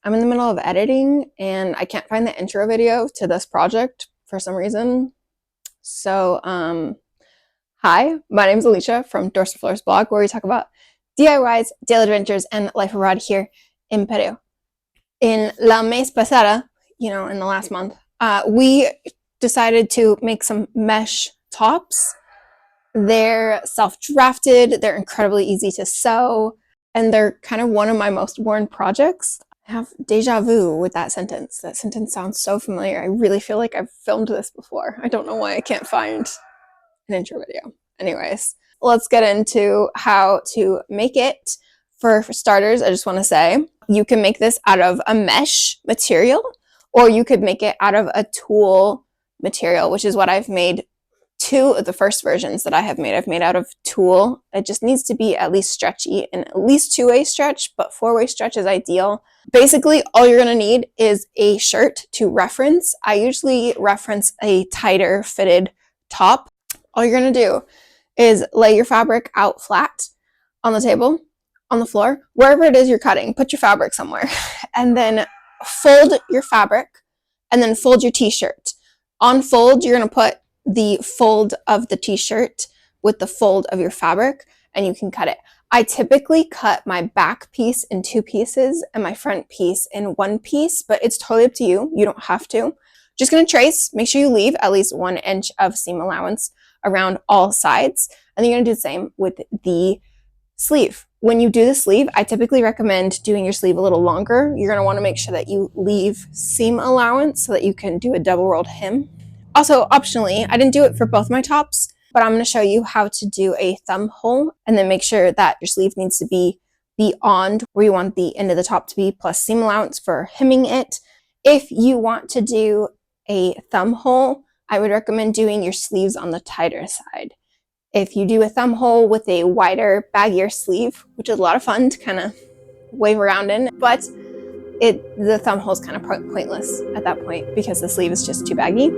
I'm in the middle of editing and I can't find the intro video to this project for some reason. So, hi, my name is Alicia from Doors to Floors blog, where we talk about DIYs, daily adventures, and life abroad here in Peru. In la mes pasada, in the last month, we decided to make some mesh tops. They're self-drafted, they're incredibly easy to sew, and they're kind of one of my most worn projects. I have deja vu with that sentence. That sentence sounds so familiar. I really feel like I've filmed this before. I don't know why I can't find an intro video. Anyways, let's get into how to make it. For starters, I just want to say, you can make this out of a mesh material, or you could make it out of a tulle material, which is what I've made. Two of the first versions that I have made, I've made out of tulle. It just needs to be at least stretchy, and at least 2-way stretch, but 4-way stretch is ideal. Basically, all you're gonna need is a shirt to reference. I usually reference a tighter fitted top. All you're gonna do is lay your fabric out flat on the table, on the floor, wherever it is you're cutting. Put your fabric somewhere, and then fold your fabric, and then fold your t-shirt. On fold, you're gonna put the fold of the t-shirt with the fold of your fabric, and you can cut it. I typically cut my back piece in 2 pieces and my front piece in 1 piece, but it's totally up to you. You don't have to. Just gonna trace, make sure you leave at least 1 inch of seam allowance around all sides. And then you're gonna do the same with the sleeve. When you do the sleeve, I typically recommend doing your sleeve a little longer. You're gonna wanna make sure that you leave seam allowance so that you can do a double rolled hem. Also, optionally, I didn't do it for both my tops, but I'm going to show you how to do a thumb hole, and then make sure that your sleeve needs to be beyond where you want the end of the top to be, plus seam allowance for hemming it. If you want to do a thumb hole, I would recommend doing your sleeves on the tighter side. If you do a thumb hole with a wider, baggier sleeve, which is a lot of fun to kind of wave around in, but the thumb hole is kind of pointless at that point because the sleeve is just too baggy.